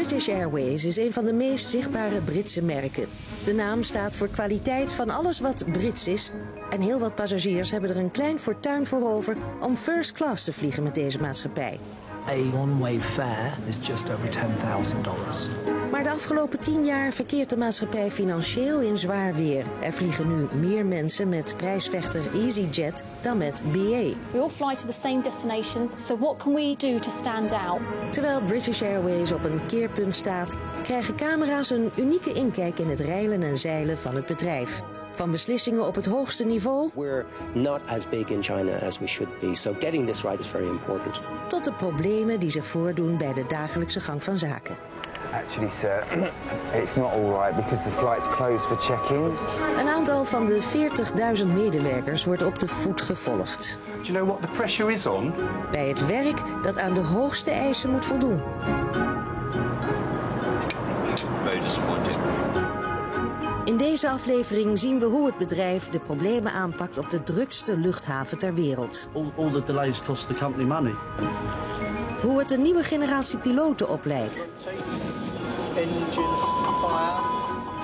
British Airways is een van de meest zichtbare Britse merken. De naam staat voor kwaliteit van alles wat Brits is. En heel wat passagiers hebben er een klein fortuin voor over om first class te vliegen met deze maatschappij. A one-way fare is just over $10,000. Maar de afgelopen 10 jaar verkeert de maatschappij financieel in zwaar weer. Er vliegen nu meer mensen met prijsvechter EasyJet dan met BA. We all fly to the same destinations, so what can we do to stand out? Terwijl British Airways op een keerpunt staat, krijgen camera's een unieke inkijk in het reilen en zeilen van het bedrijf. Van beslissingen op het hoogste niveau. We're not as big in China as we should be, so getting this right is very important. Tot de problemen die zich voordoen bij de dagelijkse gang van zaken. Actually, sir, it's not all right because the flight's closed for check-in. Een aantal van de 40.000 medewerkers wordt op de voet gevolgd. Do you know what the pressure is on? Bij het werk dat aan de hoogste eisen moet voldoen. Very disappointing. In deze aflevering zien we hoe het bedrijf de problemen aanpakt op de drukste luchthaven ter wereld. All the delays cost the company money. Hoe het een nieuwe generatie piloten opleidt. Engine fire.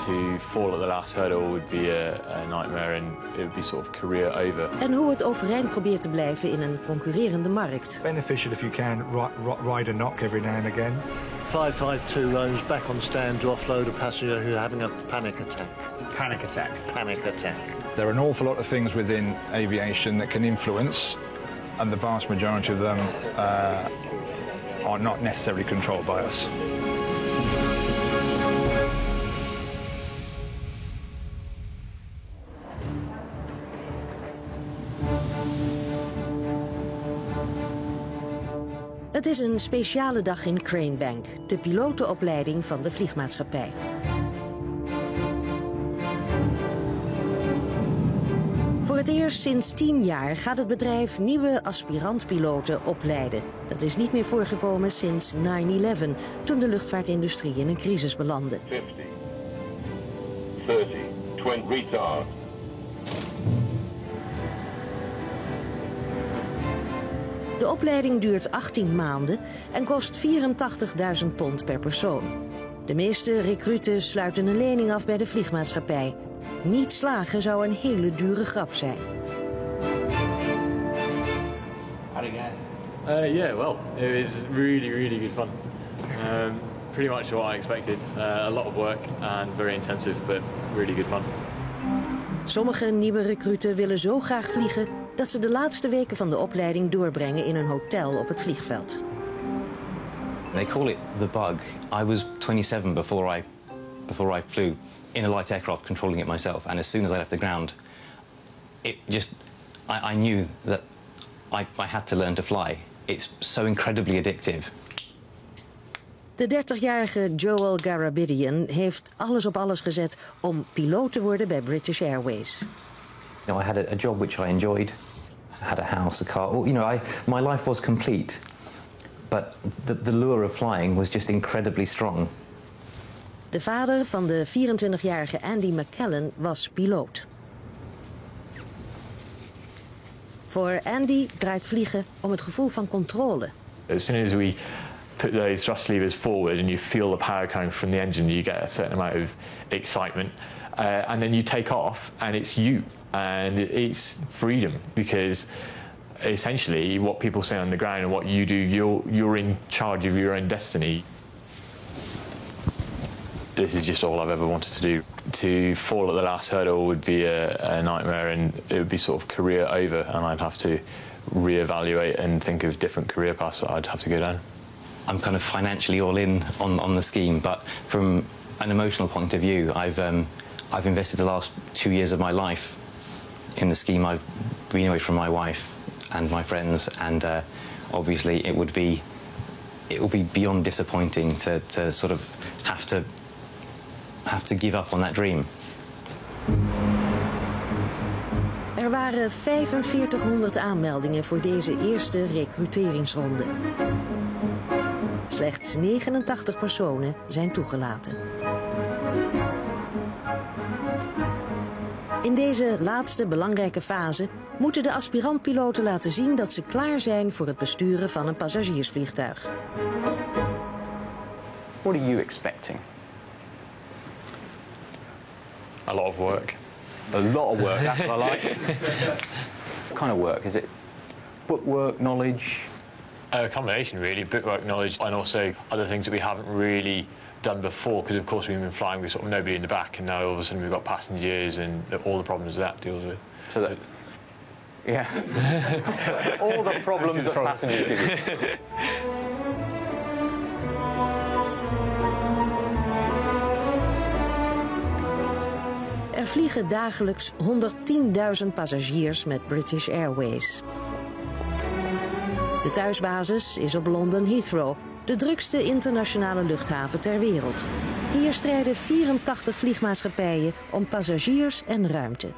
To fall at the last hurdle would be a nightmare and it would be sort of career over. En hoe het overeind probeert te blijven in een concurrerende markt. Beneficial if you can ride a knock every now and again. 552 roams back on stand to offload a passenger who's having a panic attack. Panic attack. Panic attack. There are an awful lot of things within aviation that can influence, and the vast majority of them are not necessarily controlled by us. Het is een speciale dag in Cranebank, de pilotenopleiding van de vliegmaatschappij. Voor het eerst sinds 10 jaar gaat het bedrijf nieuwe aspirantpiloten opleiden. Dat is niet meer voorgekomen sinds 9/11, toen de luchtvaartindustrie in een crisis belandde. 50, 30, 20, retard. De opleiding duurt 18 maanden en kost £84.000 per persoon. De meeste recruten sluiten een lening af bij de vliegmaatschappij. Niet slagen zou een hele dure grap zijn. Yeah, well, it was really good fun. Pretty much what I expected. A lot of work and very intensive, but really good fun. Sommige nieuwe recruten willen zo graag vliegen dat ze de laatste weken van de opleiding doorbrengen in een hotel op het vliegveld. They call it the bug. I was 27 before I flew in a light aircraft, controlling it myself. And as soon as I left the ground, I knew that I had to learn to fly. It's so incredibly addictive. De 30-jarige Joel Garabidian heeft alles op alles gezet om piloot te worden bij British Airways. I had a job which I enjoyed. I had a house, a car. Well, my life was complete. But the lure of flying was just incredibly strong. De vader van de 24-jarige Andy McKellen was piloot. Voor Andy draait vliegen om het gevoel van controle. As soon as we put those thrust levers forward and you feel the power coming from the engine, you get a certain amount of excitement. And then you take off and it's you. And it's freedom, because essentially what people say on the ground and what you do, you're in charge of your own destiny. This is just all I've ever wanted to do. To fall at the last hurdle would be a nightmare, and it would be sort of career over, and I'd have to reevaluate and think of different career paths that I'd have to go down. I'm kind of financially all in on the scheme, but from an emotional point of view, I've invested the last 2 years of my life in the scheme. I've been away from my wife and my friends, and obviously it will be beyond disappointing to sort of have to give up on that dream. Er waren 4500 aanmeldingen voor deze eerste recruteringsronde. Slechts 89 personen zijn toegelaten. In deze laatste belangrijke fase moeten de aspirantpiloten laten zien dat ze klaar zijn voor het besturen van een passagiersvliegtuig. What are you expecting? A lot of work. A lot of work, that's what I like. What kind of work? Is it bookwork, knowledge? A combination, really, bookwork, knowledge, and also other things that we haven't really done before, because of course we've been flying with sort of nobody in the back, and now all of a sudden we've got passengers and all the problems that deals with. So that, yeah, all the problems that passengers give you. Er vliegen dagelijks 110.000 passagiers met British Airways. De thuisbasis is op London Heathrow, de drukste internationale luchthaven ter wereld. Hier strijden 84 vliegmaatschappijen om passagiers en ruimte.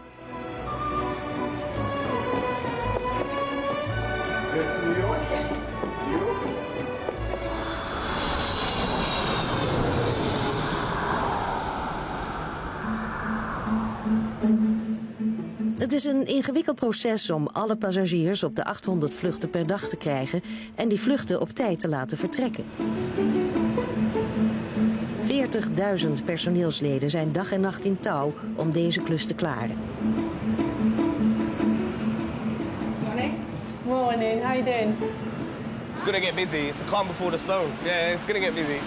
Het is een ingewikkeld proces om alle passagiers op de 800 vluchten per dag te krijgen en die vluchten op tijd te laten vertrekken. 40.000 personeelsleden zijn dag en nacht in touw om deze klus te klaren. Morning. Morning, how you doing? It's gonna get busy. It's the calm before the storm. Yeah, it's gonna get busy.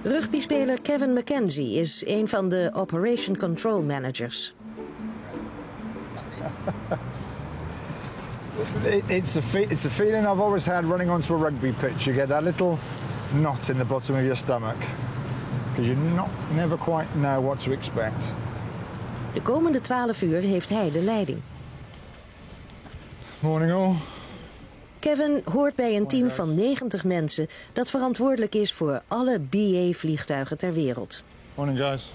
Rugbyspeler Kevin McKenzie is een van de Operation Control Managers. It's a feeling I've always had running onto a rugby pitch. You get that little knot in the bottom of your stomach. Because you never quite know what to expect. De komende 12 uur heeft hij de leiding. Morning all. Kevin hoort bij een team van 90 mensen dat verantwoordelijk is voor alle BA-vliegtuigen ter wereld. Morning, guys.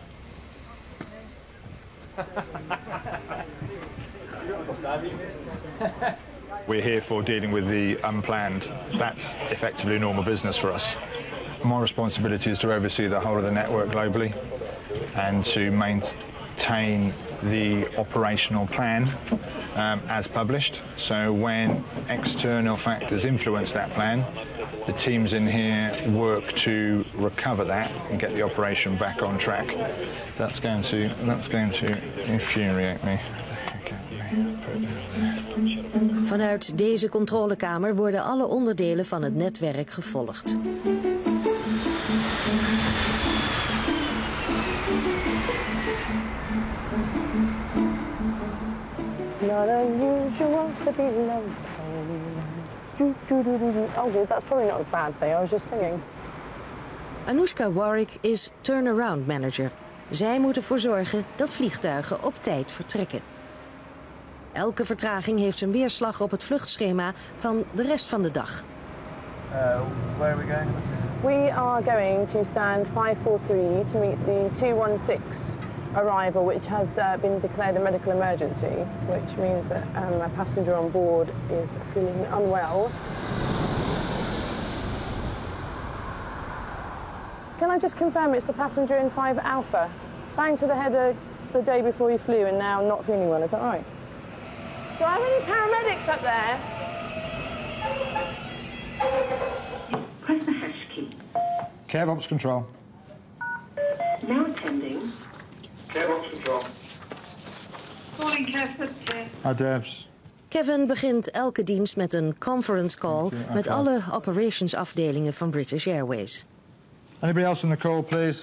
We're here for dealing with the unplanned. That's effectively normal business for us. My responsibility is to oversee the whole of the network globally and to maintain the operational plan as published. So when external factors influence that plan, the teams in here work to recover that and get the operation back on track. That's going to infuriate me. Vanuit deze controlekamer worden alle onderdelen van het netwerk gevolgd. Not unusual to be lonely. Oh, good, that's probably not a bad thing. I was just singing. Anoushka Warwick is turnaround manager. Zij moet ervoor zorgen dat vliegtuigen op tijd vertrekken. Elke vertraging heeft zijn weerslag op het vluchtschema van de rest van de dag. Where are we going? We are going to stand 543 to meet the 216 arrival, which has been declared a medical emergency, which means that a passenger on board is feeling unwell. Can I just confirm it's the passenger in 5 Alpha? Banged to the head the day before you flew and now not feeling well, is that right? Do I have any paramedics up there? Press the hash key. Care Ops Control. Now attending. Care Ops Control. Calling Care Subject. Hi, Debs. Kevin begint elke dienst met een conference call met alle operationsafdelingen van British Airways. Anybody else in the call, please?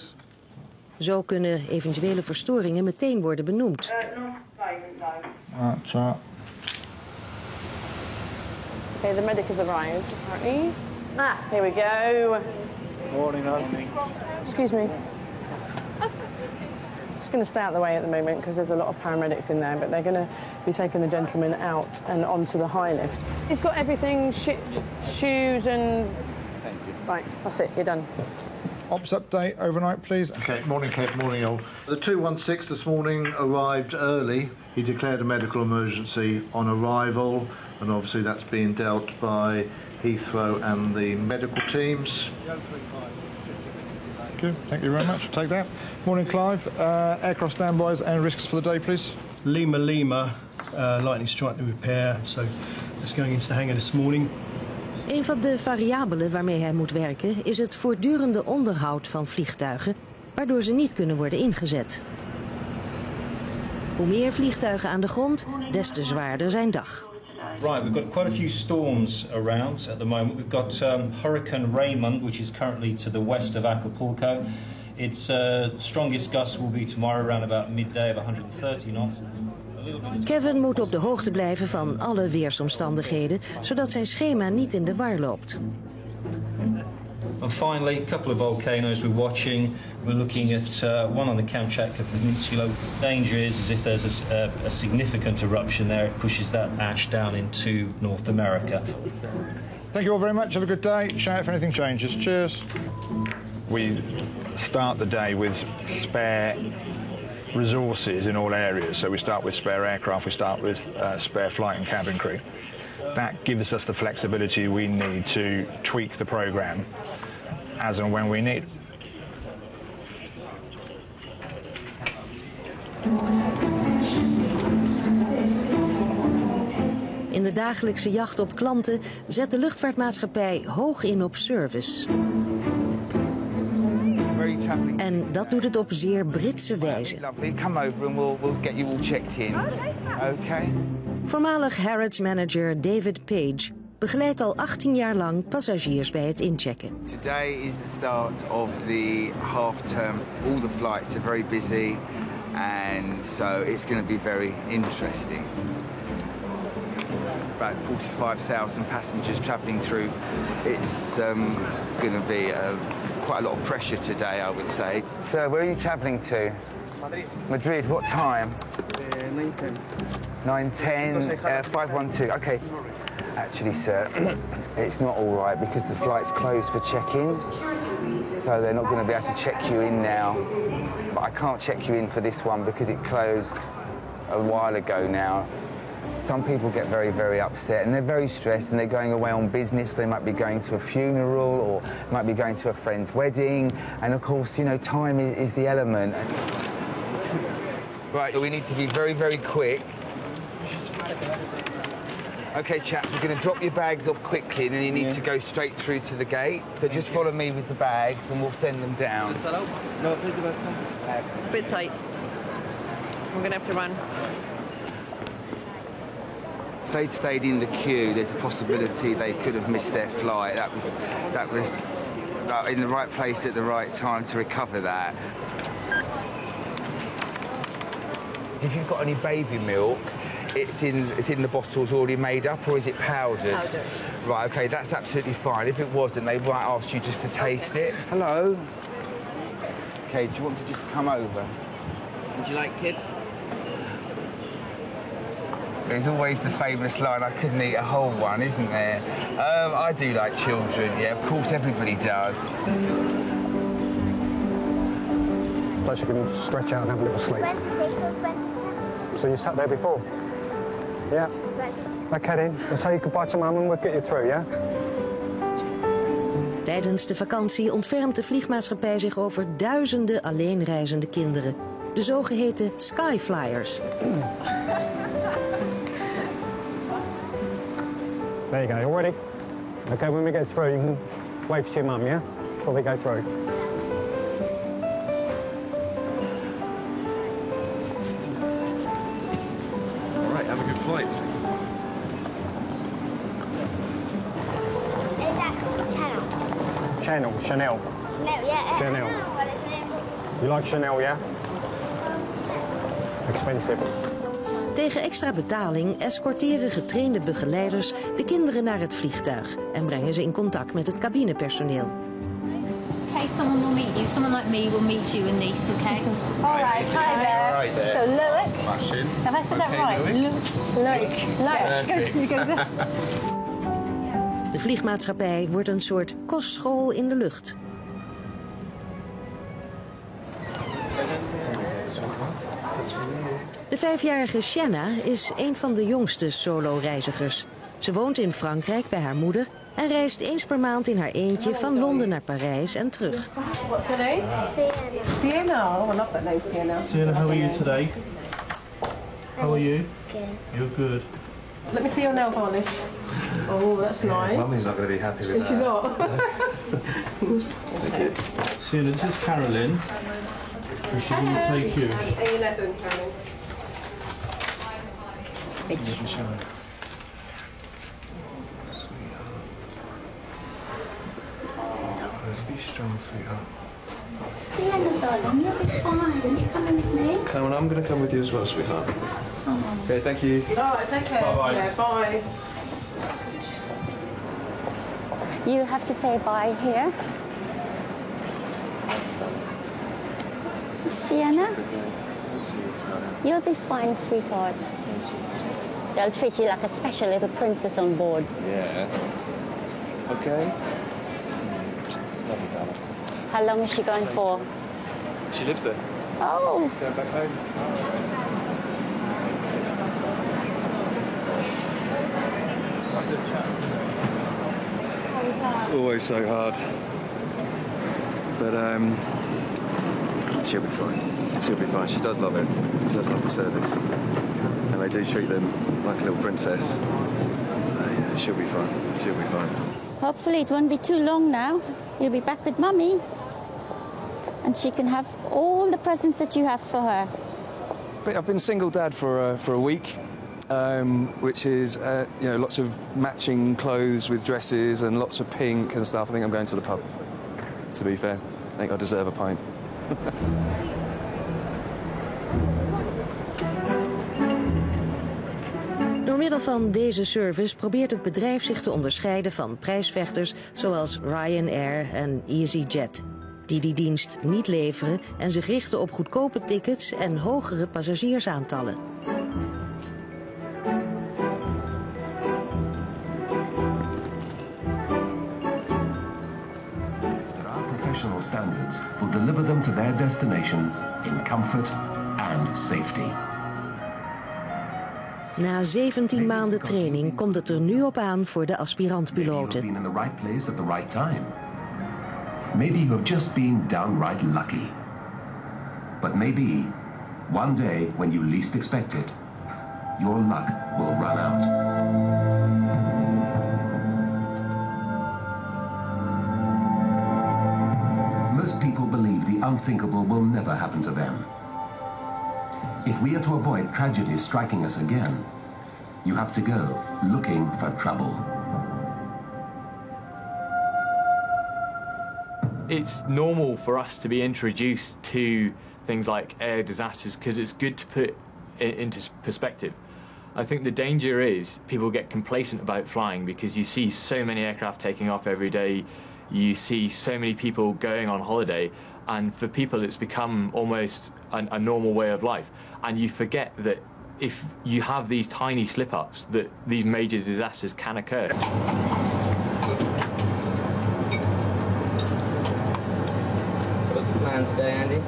Zo kunnen eventuele verstoringen meteen worden benoemd. Okay, the medic has arrived, apparently. Here we go. Morning, Excuse me. Just going to stay out of the way at the moment because there's a lot of paramedics in there, but they're going to be taking the gentleman out and onto the high lift. He's got everything, shoes and... Thank you. Right, that's it, you're done. Ops update overnight, please. Okay, morning, Kev, morning all. The 216 this morning arrived early. He declared a medical emergency on arrival, and obviously that's being dealt by Heathrow and the medical teams. Thank you very much. Take that. Morning, Clive. Aircraft standbys and risks for the day, please. Lima, lightning strike to repair, so that's going into the hangar this morning. Een van de variabelen waarmee hij moet werken is het voortdurende onderhoud van vliegtuigen, waardoor ze niet kunnen worden ingezet. Hoe meer vliegtuigen aan de grond, des te zwaarder zijn dag. Right, we've got quite a few storms around at the moment. We've got Hurricane Raymond, which is currently to the west of Acapulco. Its strongest gusts will be tomorrow around about midday of 130 knots. Kevin moet op de hoogte blijven van alle weersomstandigheden, zodat zijn schema niet in de war loopt. And finally, a couple of volcanoes we're watching. We're looking at one on the Kamchatka Peninsula. Danger is as if there's a significant eruption there, it pushes that ash down into North America. Thank you all very much. Have a good day. Shout if anything changes. Cheers. We start the day with spare resources in all areas. So we start with spare aircraft, we start with spare flight and cabin crew. That gives us the flexibility we need to tweak the program as and when we need. In de dagelijkse jacht op klanten zet de luchtvaartmaatschappij hoog in op service. En dat doet het op zeer Britse wijze. Come over and we'll get you all checked in. Okay. Voormalig Harrods manager David Page begeleidt al 18 jaar lang passagiers bij het inchecken. Today is the start of the half term. All the flights are very busy and so it's going to be very interesting. About 45,000 passengers travelling through. It's going to be quite a lot of pressure today, I would say. So, where are you travelling to? Madrid. Madrid, what time? 9:10. 9:10, 512, okay. Actually, sir, it's not all right because the flight's closed for check-in. So they're not going to be able to check you in now. But I can't check you in for this one because it closed a while ago now. Some people get very, very upset and they're very stressed and they're going away on business. They might be going to a funeral or might be going to a friend's wedding. And of course, you know, time is the element. Right, we need to be very, very quick. Okay, chaps, we're going to drop your bags off quickly and then you need to go straight through to the gate. So just follow me with the bags and we'll send them down. No, take the bag. Bit tight. We're going to have to run. If they'd stayed in the queue, there's a possibility they could have missed their flight. That was in the right place at the right time to recover that. If you've got any baby milk, it's in the bottles already made up, or is it powdered? Powdered. Right, okay, that's absolutely fine. If it wasn't, they might ask you just to taste it. Hello? Okay, do you want to just come over? Would you like kids? There's always the famous line, I couldn't eat a whole one, isn't there? I do like children, yeah, of course everybody does. Plus you can stretch out and have a little sleep. 26 or 27. So you sat there before? Yeah. 26. Okay then, we'll say goodbye to Mum and we'll get you through, yeah? Tijdens de vakantie ontfermt de vliegmaatschappij zich over duizenden alleenreizende kinderen. De zogeheten skyflyers. There you go, all ready? Okay, when we get through, you can wave to your mum, yeah? Before we go through. All right, have a good flight. Is that called Chanel? Chanel. Chanel, yeah. Chanel. What is it? You like Chanel, yeah? Expensive. Tegen extra betaling escorteren getrainde begeleiders de kinderen naar het vliegtuig en brengen ze in contact met het cabinepersoneel. Okay, someone will meet you. Someone like me will meet you in Nice, okay? All right, hi there. Right there. So Lewis. Smashing. Have I said that right? Luke. De vliegmaatschappij wordt een soort kostschool in de lucht. De 5-jarige Shanna is een van de jongste solo-reizigers. Ze woont in Frankrijk bij haar moeder en reist eens per maand in haar eentje van Londen naar Parijs en terug. What's her name? Sienna. Oh, I love that name, Sienna. Sienna, how are you today? How are you? Good. You're good. Let me see your nail varnish. Oh, that's nice. Mummy's not going to be happy with Is she not? So this is Carolyn. And she will take you. A11, Carolyn. Be strong, sweetheart. Sienna, darling, you'll be fine. You coming with me? Come on, I'm going to come with you as well, sweetheart. Oh. Okay, thank you. All right, take care. Bye-bye. Yeah, bye. You have to say bye here. Sienna, you'll be fine, sweetheart. They'll treat you like a special little princess on board. Yeah. Okay. Love you, darling. How long is she going for? She lives there. Oh. Going back home. It's always so hard. But she'll be fine. She'll be fine. She does love it. She does love the service. And they do treat them like a little princess. So yeah, she'll be fine. She'll be fine. Hopefully it won't be too long now. You'll be back with Mummy. And she can have all the presents that you have for her. But I've been single dad for a week, which is lots of matching clothes with dresses and lots of pink and stuff. I think I'm going to the pub. To be fair, I think I deserve a pint. Door middel van deze service probeert het bedrijf zich te onderscheiden van prijsvechters zoals Ryanair en EasyJet, die dienst niet leveren en zich richten op goedkope tickets en hogere passagiersaantallen. There are professional standards will deliver them to their destination in comfort and safety. Na 17 maanden training komt het er nu op aan voor de aspirantpiloten. In the right place at the right time. Maybe you have just been downright lucky. But maybe, one day when you least expect it, your luck will run out. Most people believe the unthinkable will never happen to them. If we are to avoid tragedy striking us again, you have to go looking for trouble. It's normal for us to be introduced to things like air disasters because it's good to put it into perspective. I think the danger is people get complacent about flying because you see so many aircraft taking off every day, you see so many people going on holiday, and for people it's become almost a normal way of life. And you forget that if you have these tiny slip-ups, that these major disasters can occur. Plans today, Andy?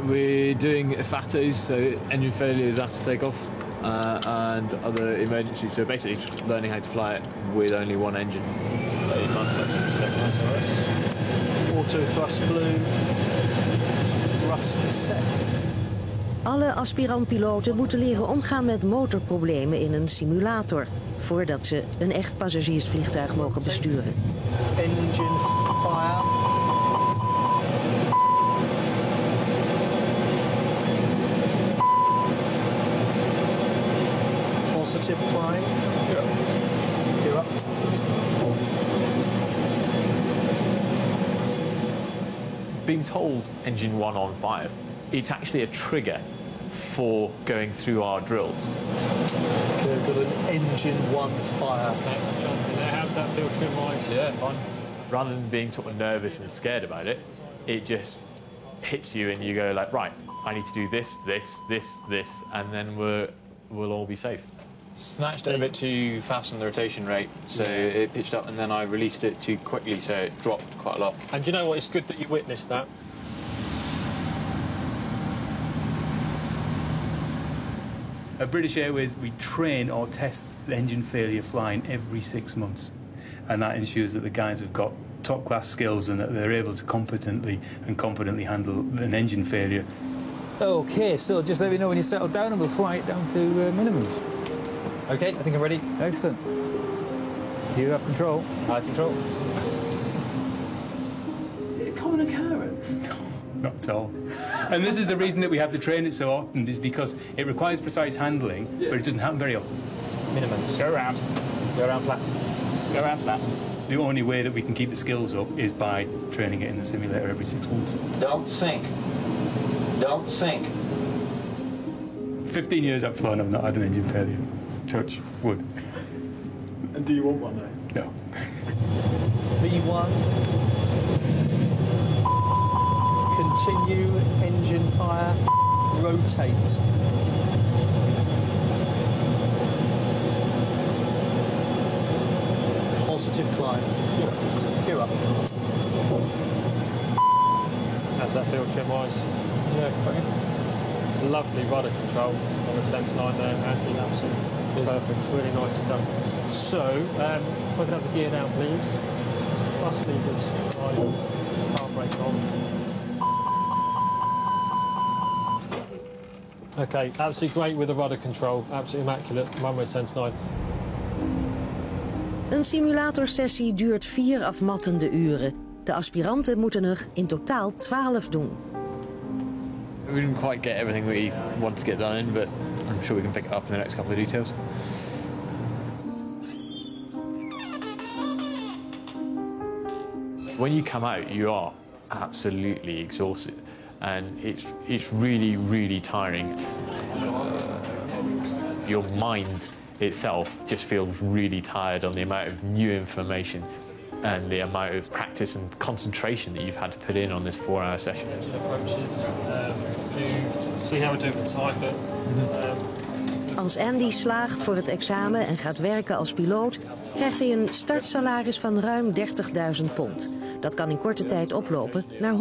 We're doing FATOs, so engine failures after takeoff, and other emergencies. So basically just learning how to fly it with only one engine. Auto thrust blue, thrust set. Alle aspirantpiloten moeten leren omgaan met motorproblemen in een simulator, voordat ze een echt passagiersvliegtuig mogen besturen. Engine fire. Positive climb. Gear up. Being told engine 1 on 5, it's actually a trigger for going through our drills. Okay, we've got an engine 1 fire. Okay, how does that feel trim-wise? Yeah, fine. Rather than being sort of nervous and scared about it, it just hits you and you go like, right, I need to do this, and then we'll all be safe. Snatched it a bit too fast on the rotation rate, so it pitched up, and then I released it too quickly, so it dropped quite a lot. And do you know what? It's good that you witnessed that. At British Airways, we train or test engine failure flying every 6 months. And that ensures that the guys have got top-class skills and that they're able to competently and confidently handle an engine failure. OK, so just let me know when you settle down and we'll fly it down to minimums. OK, I think I'm ready. Excellent. You have control. I control. Is it a common occurrence? No, not at all. And this is the reason that we have to train it so often, is because it requires precise handling, but it doesn't happen very often. Minimums. Go around. Go around flat. Go around flat. The only way that we can keep the skills up is by training it in the simulator every 6 months. Don't sink. Don't sink. 15 years I've flown, I've not had an engine failure. Touch wood. And do you want one now? No. V1. Continue, engine fire, rotate. Positive climb. Gear up. How's that feel trim-wise? Yeah, great. Lovely rudder control on the sense line there, Andy. Absolutely perfect. Really nicely done. So, if I could have the gear down, please. Thrust levers, car brake on. Okay, absolutely great with the rudder control. Absolutely immaculate. Runway sense line. Een simulatorsessie duurt 4 afmattende uren. De aspiranten moeten er in totaal 12 doen. We didn't quite get everything we wanted to get done in, but I'm sure we can pick it up in the next couple of details. When you come out, you are absolutely exhausted, and it's really, really tiring. Your mind itself just feels really tired on the amount of new information and the amount of practice and concentration that you've had to put in on this 4-hour session. Approaches, see how we do for time, but Als Andy slaagt voor het examen en gaat werken als piloot, krijgt hij een startsalaris van ruim £30.000. Dat kan in korte tijd oplopen naar £100.000.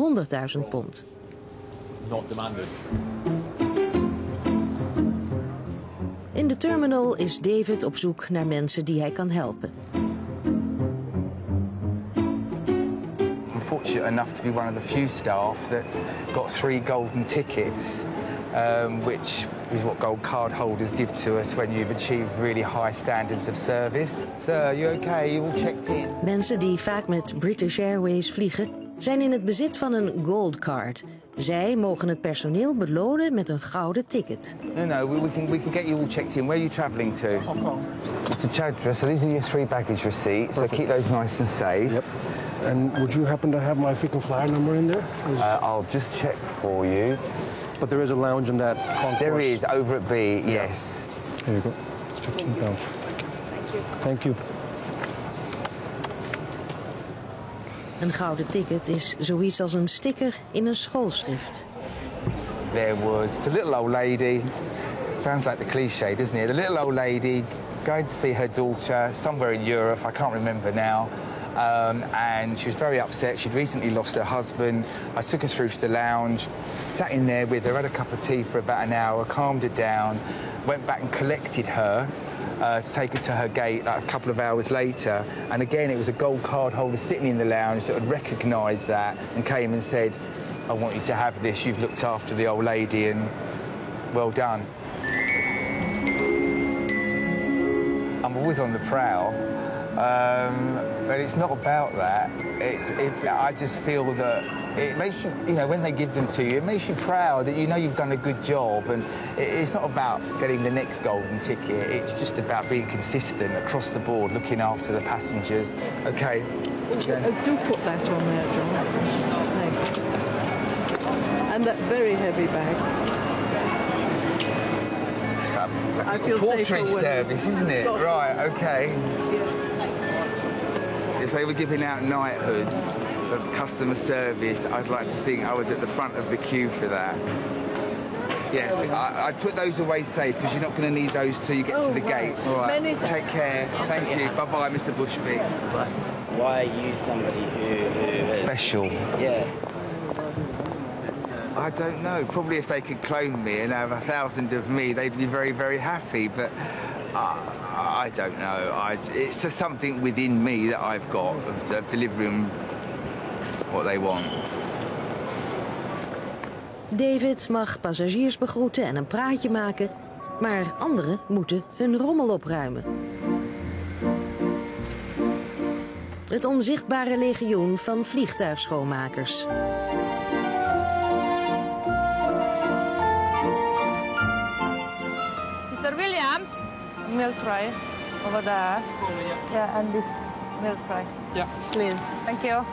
Not demanded. In de terminal is David op zoek naar mensen die hij kan helpen. I'm fortunate enough to be one of the few staff that's got 3 golden tickets, which is what gold card holders give to us when you've achieved really high standards of service. Sir, you okay? You all checked in? Mensen die vaak met British Airways vliegen, zijn in het bezit van een gold card. Zij mogen het personeel belonen met een gouden ticket. No, we can get you all checked in. Where are you travelling to? Hong Kong. To Chadra, so these are your 3 baggage receipts. Perfect. So keep those nice and safe. Yep. And would you happen to have my frequent flyer number in there? I'll just check for you. But there is a lounge in that concourse. There is, over at B, yes. There you go. It's £15. Thank you. Thank you. Thank you. Een gouden ticket is zoiets als een sticker in een schoolschrift. There was a little old lady. Sounds like the cliche, doesn't it? The little old lady going to see her daughter somewhere in Europe. I can't remember now. And she was very upset. She'd recently lost her husband. I took her through to the lounge, sat in there with her, had a cup of tea for about an hour, calmed her down, went back and collected her to take her to her gate like a couple of hours later. And again, it was a gold card holder sitting in the lounge that had recognised that and came and said, I want you to have this. You've looked after the old lady and well done. I'm always on the prowl. But it's not about that. I just feel that it makes you, when they give them to you, it makes you proud that you know you've done a good job. And it's not about getting the next golden ticket. It's just about being consistent across the board, looking after the passengers. Okay. Do put that on there, John. Thanks. And that very heavy bag. I feel portrait service, isn't it? Right, okay. Yeah. If they were giving out knighthoods of customer service, I'd like to think I was at the front of the queue for that. Yes, I'd put those away safe because you're not going to need those till you get to the gate. All right, take care. Thank you. Bye-bye, Mr. Bushby. Why are you somebody who Special? Yeah. I don't know. Probably if they could clone me and have 1,000 of me, they'd be very, very happy. But I don't know. It's just something within me that I've got of delivering what they want. David mag passagiers begroeten en een praatje maken, maar anderen moeten hun rommel opruimen. Het onzichtbare legioen van vliegtuigschoonmakers. Mr. Williams, milk tray over there. Yeah, and this milk tray. Yeah. Please. Thank you.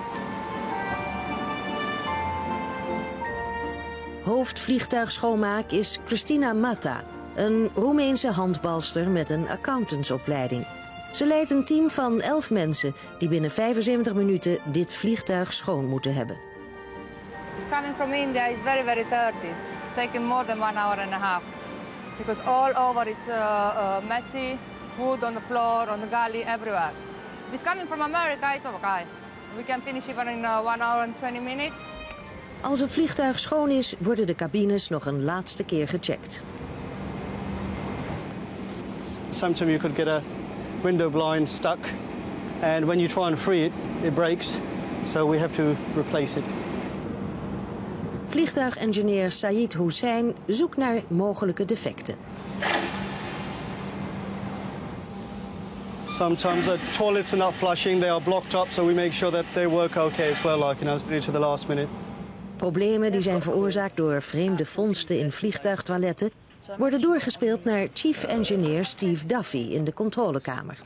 Hoofdvliegtuigschoonmaak is Christina Matta, een Roemeense handbalster met een accountantsopleiding. Ze leidt een team van 11 mensen die binnen 75 minuten dit vliegtuig schoon moeten hebben. It's coming from India. It's very, very dirty. It's taking more than 1 hour and a half. Because all over it's messy, food on the floor, on the galley, everywhere. If it's coming from America, it's okay. We can finish even in 1 hour and 20 minutes. Als het vliegtuig schoon is, worden de cabines nog een laatste keer gecheckt. Sometimes you could get a window blind stuck, and when you try and free it, it breaks. So we have to replace it. Vliegtuigengineer Said Hussein zoekt naar mogelijke defecten. Sometimes the toilets are not flushing, they are blocked up, so we make sure that they work okay as well, like, you know, to the last minute. Problemen die zijn veroorzaakt door vreemde vondsten in vliegtuigtoiletten worden doorgespeeld naar Chief Engineer Steve Duffy in de controlekamer.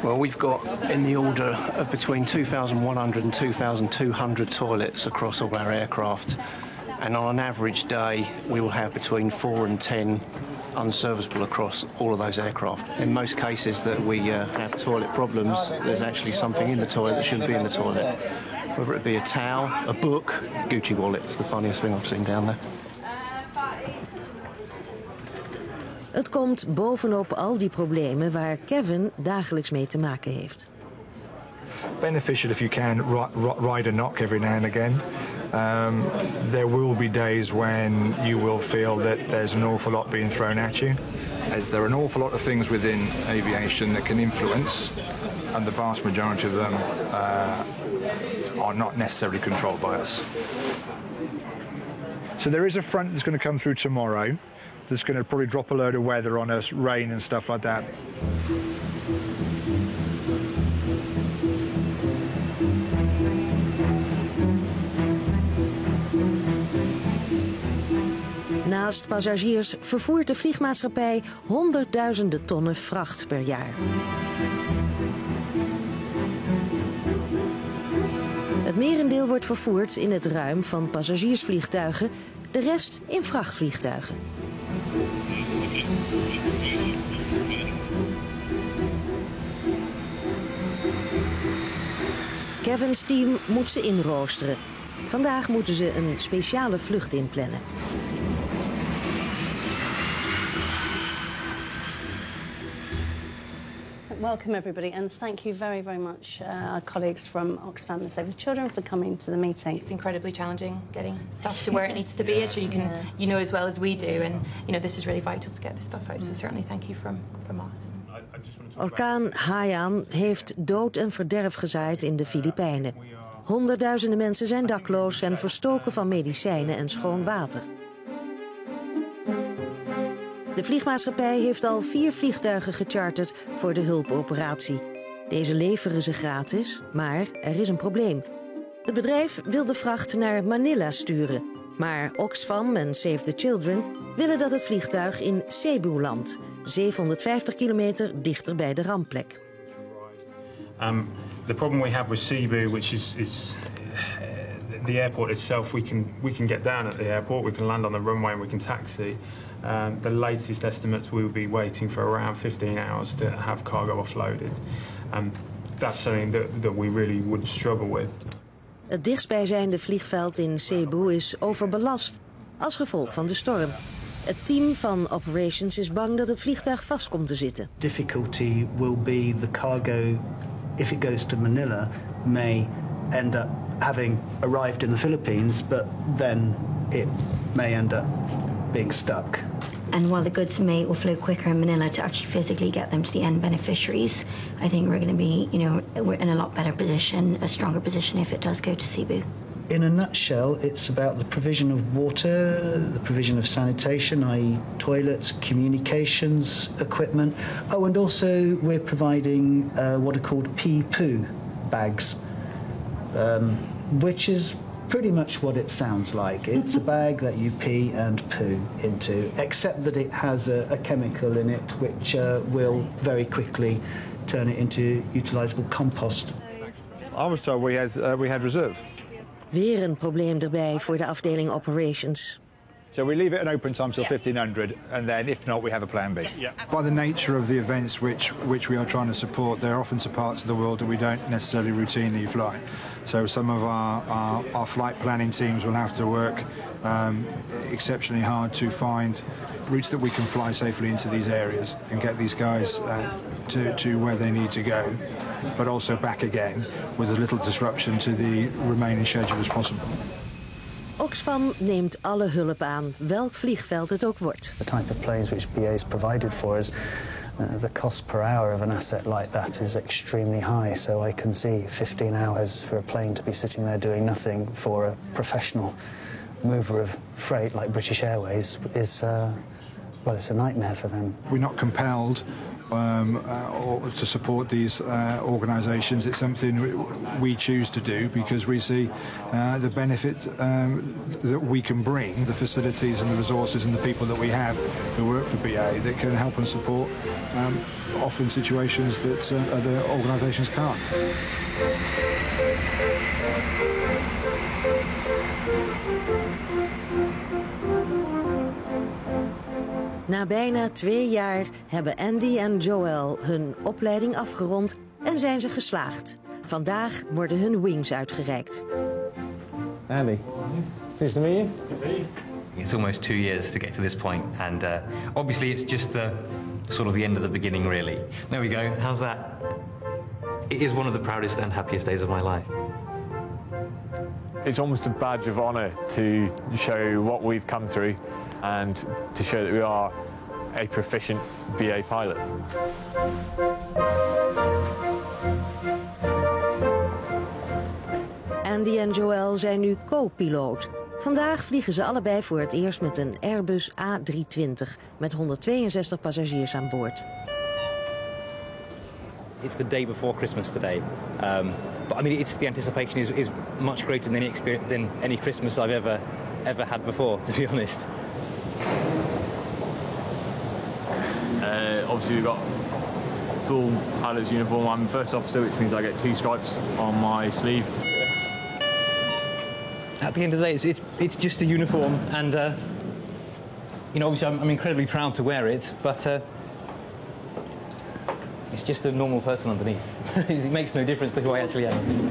Well, we've got in the order of between 2,100 and 2,200 toilets across all our aircraft. And on an average day, we will have between 4 and 10 unserviceable across all of those aircraft. In most cases that we have toilet problems, there's actually something in the toilet that shouldn't be in the toilet. Whether it be a towel, a book, Gucci wallet, it's the funniest thing I've seen down there. Het komt bovenop al die problemen waar Kevin dagelijks mee te maken heeft. Beneficial if you can ride a knock every now and again. There will be days when you will feel that there's an awful lot being thrown at you. As there are an awful lot of things within aviation that can influence, and the vast majority of them are not necessarily controlled by us. So there is a front that's going to come through tomorrow. That's going to probably drop a load of weather on us, rain and stuff like that. Naast passagiers vervoert de vliegmaatschappij honderdduizenden tonnen vracht per jaar. Het merendeel wordt vervoerd in het ruim van passagiersvliegtuigen, de rest in vrachtvliegtuigen. Kevin's team moet ze inroosteren. Vandaag moeten ze een speciale vlucht inplannen. Welcome everybody, and thank you very, very much our colleagues from Oxfam and Save the Children for coming to the meeting. It's incredibly challenging getting stuff to where it needs to be, as you know as well as we do, and this is really vital to get this stuff out. So certainly thank you from us. Orkaan Haiyan heeft dood en verderf gezaaid in de Filipijnen. Honderdduizenden mensen zijn dakloos en verstoken van medicijnen en schoon water. De vliegmaatschappij heeft al 4 vliegtuigen gecharterd voor de hulpoperatie. Deze leveren ze gratis, maar er is een probleem. Het bedrijf wil de vracht naar Manila sturen, maar Oxfam en Save the Children willen dat het vliegtuig in Cebu landt, 750 kilometer dichter bij de rampplek. The problem we have with Cebu, which is the airport itself, we can get down at the airport, we can land on the runway and we can taxi. The latest estimates, we will be waiting for around 15 hours to have cargo offloaded. That's something that we really would struggle with. Het dichtstbijzijnde vliegveld in Cebu is overbelast als gevolg van de storm. Het team van Operations is bang dat het vliegtuig vast komt te zitten. Difficulty will be the cargo, if it goes to Manila, may end up having arrived in the Philippines, but then it may end up being stuck. And while the goods may offload quicker in Manila to actually physically get them to the end beneficiaries, I think we're going to be, we're in a lot better position, a stronger position if it does go to Cebu. In a nutshell, it's about the provision of water, the provision of sanitation, i.e. toilets, communications equipment. Oh, and also we're providing what are called pee-poo bags, which is pretty much what it sounds like. It's a bag that you pee and poo into, except that it has a chemical in it which will very quickly turn it into utilisable compost. I was told we had reserve. Weer een probleem erbij voor de afdeling Operations. So we leave it an open time till 1500, and then if not, we have a plan B. Yeah. By the nature of the events which we are trying to support, there are often some parts of the world that we don't necessarily routinely fly. So some of our flight planning teams will have to work exceptionally hard to find routes that we can fly safely into these areas and get these guys to where they need to go, but also back again with as little disruption to the remaining schedule as possible. Oxfam neemt alle hulp aan, welk vliegveld het ook wordt. The type of planes which BA is provided for us, the cost per hour of an asset like that is extremely high. So I can see 15 hours for a plane to be sitting there doing nothing for a professional mover of freight like British Airways is, well, it's a nightmare for them. We're not compelled or to support these organisations. It's something we choose to do because we see the benefit that we can bring, the facilities and the resources and the people that we have who work for BA that can help and support often situations that other organisations can't. Na bijna 2 jaar hebben Andy en Joel hun opleiding afgerond en zijn ze geslaagd. Vandaag worden hun wings uitgereikt. Andy, nice to meet you. It's almost 2 years to get to this point, and obviously it's just the sort of the end of the beginning, really. There we go. How's that? It is one of the proudest and happiest days of my life. It's almost a badge of honour to show what we've come through and to show that we are a proficient BA pilot. Andy en Joel zijn nu co-piloot. Vandaag vliegen ze allebei voor het eerst met een Airbus A320 met 162 passagiers aan boord. It's the day before Christmas today, but I mean, the anticipation is much greater than any Christmas I've ever had before, to be honest. Obviously, we've got full pilot's uniform. I'm first officer, which means I get 2 stripes on my sleeve. At the end of the day, it's just a uniform, and you know, obviously I'm incredibly proud to wear it, but it's just a normal person underneath. It makes no difference to who I actually am.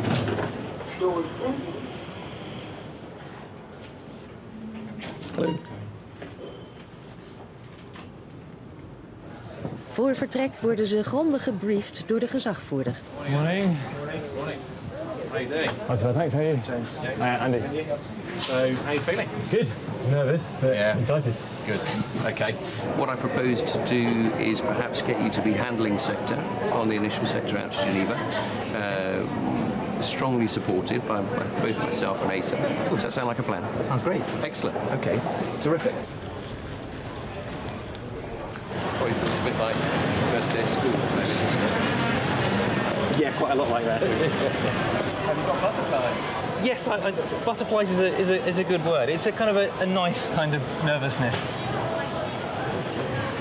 Hello. Voor vertrek worden ze grondig gebriefd door de gezagvoerder. Morning. Morning. How you doing? Thanks, how are you? James. Andy. So, how are you feeling? Good. Nervous, but excited. Good. Okay. What I propose to do is perhaps get you to the handling sector on the initial sector out to Geneva. Strongly supported by both myself and Asa. Does that sound like a plan? That sounds great. Excellent. Okay. Terrific. Probably feels a bit like first day at school. Yeah, quite a lot like that. Have you got butterflies? Yes, butterflies is a good word. It's a kind of a nice kind of nervousness.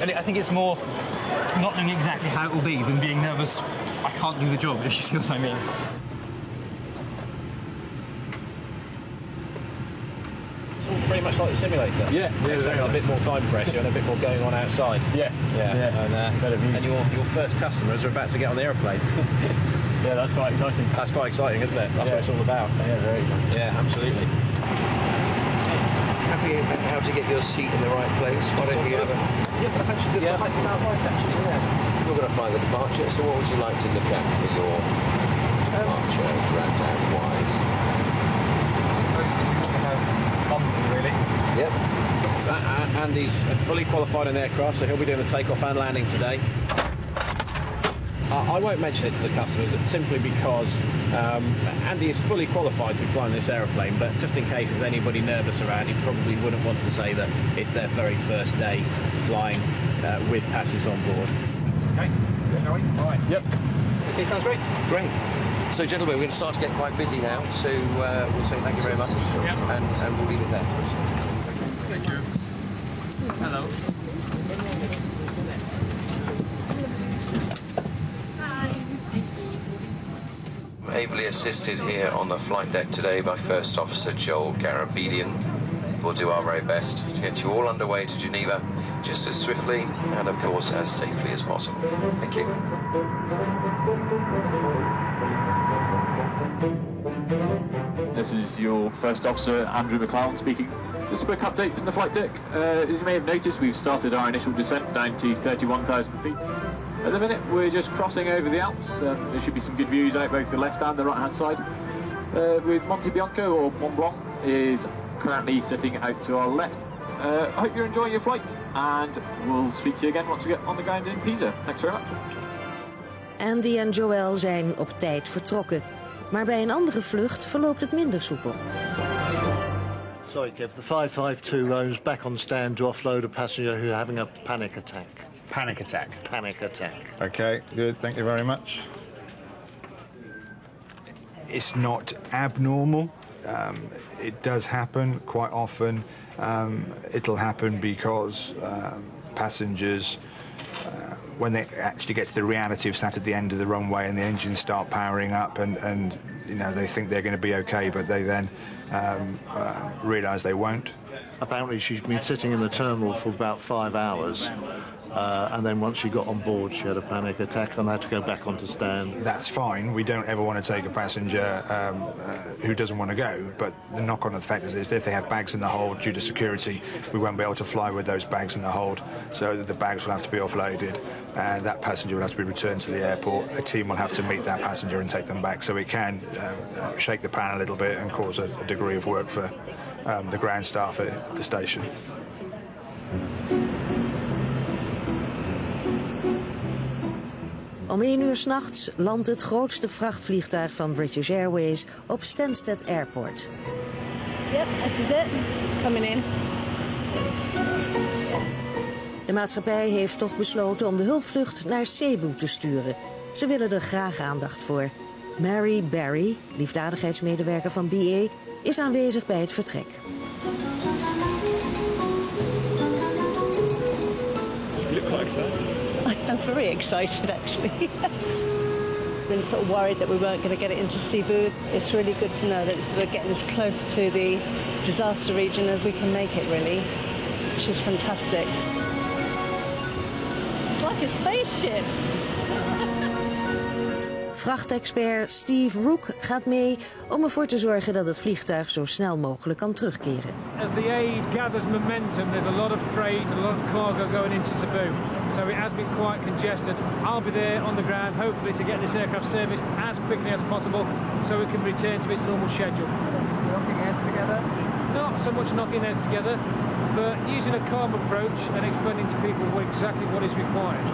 And I think it's more not knowing exactly how it will be than being nervous I can't do the job, if you see what I mean. It's all pretty much like the simulator. Yeah. It's a bit more time pressure and a bit more going on outside. Yeah. And your first customers are about to get on the aeroplane. Yeah, that's quite exciting. That's quite exciting, isn't it? That's what it's all about. Yeah, very good. Yeah, absolutely. Happy how to get your seat in the right place. Why don't you have a... Yeah, that's actually the height of our right, actually, yeah. You're going to fly the departure, so what would you like to look at for your departure, ground-out-wise? I suppose that you want to have comms, really. Yep. So Andy's fully qualified in aircraft, so he'll be doing the takeoff and landing today. I won't mention it to the customers simply because Andy is fully qualified to be flying this aeroplane, but just in case there's anybody nervous around, he probably wouldn't want to say that it's their very first day flying with passengers on board. Okay, good, are we? All right. Yep. Okay, sounds great. Great. So, gentlemen, we're going to start to get quite busy now, so we'll say thank you very much, and we'll leave it there. Thank you. Hello. Ably assisted here on the flight deck today by First Officer Joel Garabedian. We'll do our very best to get you all underway to Geneva just as swiftly and, of course, as safely as possible. Thank you. This is your First Officer, Andrew McLeod speaking. Just a quick update from the flight deck. As you may have noticed, we've started our initial descent down to 31,000 feet. At the minute, we're just crossing over the Alps. There should be some good views out both the left and the right-hand side. With Monte Bianco, or Mont Blanc, is currently sitting out to our left. I hope you're enjoying your flight, and we'll speak to you again once we get on the ground in Pisa. Thanks very much. Andy en Joël zijn op tijd vertrokken. Maar bij een andere vlucht verloopt het minder soepel. Sorry, Kev. The 552 rows back on stand to offload a passenger who's having a panic attack. Panic attack. Panic attack. Okay, good. Thank you very much. It's not abnormal. It does happen quite often. It'll happen because passengers, when they actually get to the reality of sat at the end of the runway and the engines start powering up, and you know they think they're going to be okay, but they then realise they won't. Apparently, she's been sitting in the terminal for about 5 hours. And then once she got on board, she had a panic attack and had to go back onto stand. That's fine. We don't ever want to take a passenger who doesn't want to go, but the knock-on effect is if they have bags in the hold due to security, we won't be able to fly with those bags in the hold, so that the bags will have to be offloaded, and that passenger will have to be returned to the airport. A team will have to meet that passenger and take them back, so it can shake the pan a little bit and cause a degree of work for the ground staff at the station. Om 1 uur 's nachts landt het grootste vrachtvliegtuig van British Airways op Stansted Airport. Yep, this is it. It's coming in. De maatschappij heeft toch besloten om de hulpvlucht naar Cebu te sturen. Ze willen er graag aandacht voor. Mary Barry, liefdadigheidsmedewerker van BA, is aanwezig bij het vertrek. You look quite excited. I'm very excited, actually. Been sort of worried that we weren't going to get it into Cebu. It's really good to know that it's sort of getting as close to the disaster region as we can make it, really. She's fantastic. It's like a spaceship. Vrachtexpert Steve Rook gaat mee om ervoor te zorgen dat het vliegtuig zo snel mogelijk kan terugkeren. As the aid gathers momentum, there's a lot of freight, a lot of cargo going into Cebu. So it has been quite congested. I'll be there on the ground, hopefully to get this aircraft serviced as quickly as possible so it can return to its normal schedule. Knocking heads together? Not so much knocking heads together, but using a calm approach and explaining to people exactly what is required.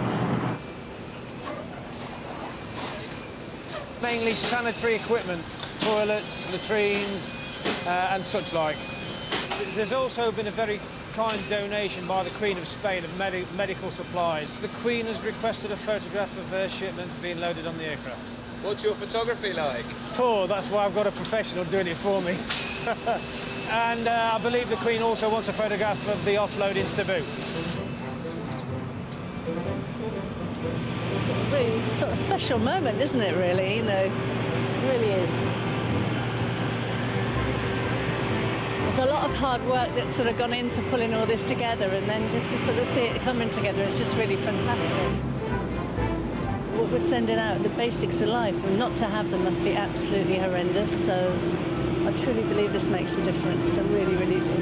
Mainly sanitary equipment, toilets, latrines, and such like. There's also been a very kind donation by the Queen of Spain of medical supplies. The Queen has requested a photograph of her shipment being loaded on the aircraft. What's your photography like? Poor, that's why I've got a professional doing it for me. And I believe the Queen also wants a photograph of the offload in Cebu. Really sort of special moment, isn't it, really? You know, it really is. There's a lot of hard work that's sort of gone into pulling all this together, and then just to sort of see it coming together is just really fantastic. What we're sending out, the basics of life, and not to have them must be absolutely horrendous, so I truly believe this makes a difference. I really, really do.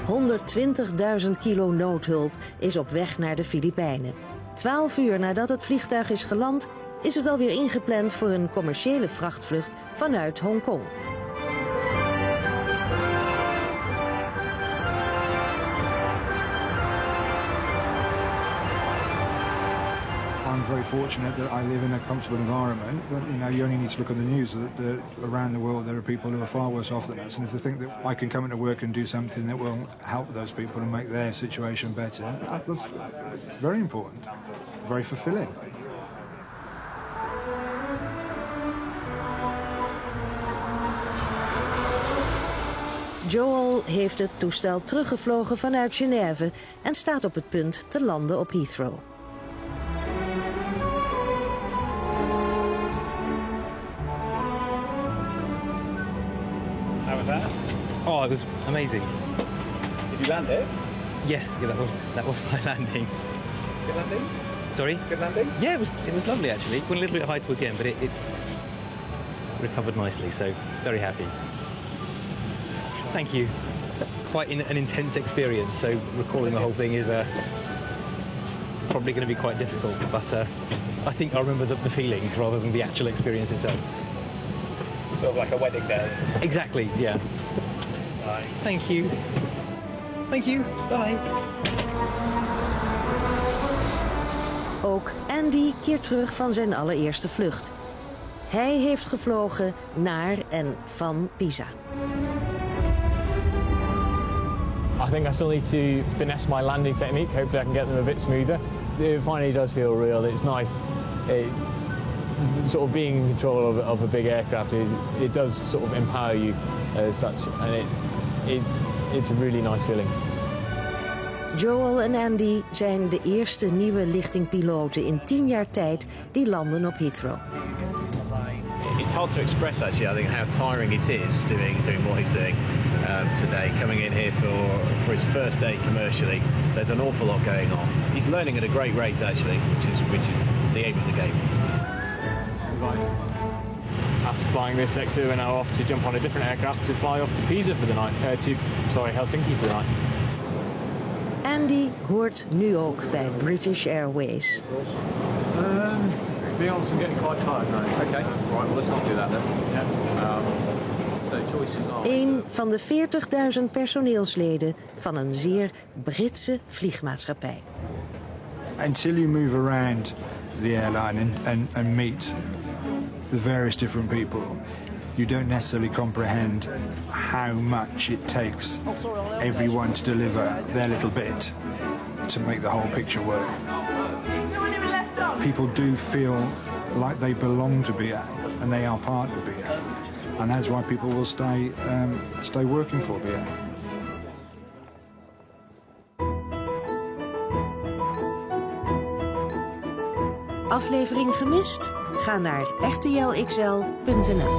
120.000 kilo noodhulp is op weg naar de Filipijnen. 12 uur nadat het vliegtuig is geland, is het alweer ingepland voor een commerciële vrachtvlucht vanuit Hongkong. I'm very fortunate that I live in a comfortable environment, but you know, you only need to look at the news that around the world there are people who are far worse off than us, and if they think that I can come into work and do something that will help those people and make their situation better, that's very important, very fulfilling. Joel heeft het toestel teruggevlogen vanuit Genève en staat op het punt te landen op Heathrow. How was that? Oh, it was amazing. Did you land it? Yes, yeah, that was my landing. Good landing? Sorry? Good landing? Yeah, it was lovely actually. It went a little bit high towards the end, but it recovered nicely, so very happy. Thank you. Quite an intense experience, so recalling the whole thing is probably going to be quite difficult, but I think I'll remember the feeling rather than the actual experience itself. Sort of like a wedding day. Exactly, yeah. Bye. Thank you. Thank you. Bye. Ook Andy keert terug van zijn allereerste vlucht. Hij heeft gevlogen naar en van Pisa. I think I still need to finesse my landing technique. Hopefully I can get them a bit smoother. It finally does feel real. It's nice. Sort of being in control of a big aircraft, it does sort of empower you as such, and it's a really nice feeling. Joel en Andy zijn de eerste nieuwe lichtingpiloten in 10 jaar tijd die landen op Heathrow. It's hard to express actually, I think, how tiring it is doing what he's doing today, coming in here for his first day commercially. There's an awful lot going on. He's learning at a great rate actually, which is the aim of the game. After flying this sector, we're now off to jump on a different aircraft to fly off to Pisa for the night. Helsinki for the night. Andy hoort nu ook bij British Airways. To be honest, I'm getting quite tired now. Okay, right, well let's not do that then. Yeah. So choices are... Een van de 40.000 personeelsleden van een zeer Britse vliegmaatschappij. Until you move around the airline and meet the various different people, you don't necessarily comprehend how much it takes everyone to deliver their little bit to make the whole picture work. People do feel like they belong to BA and they are part of BA, and that's why people will stay working for BA. Aflevering gemist? Ga naar rtlxl.nl.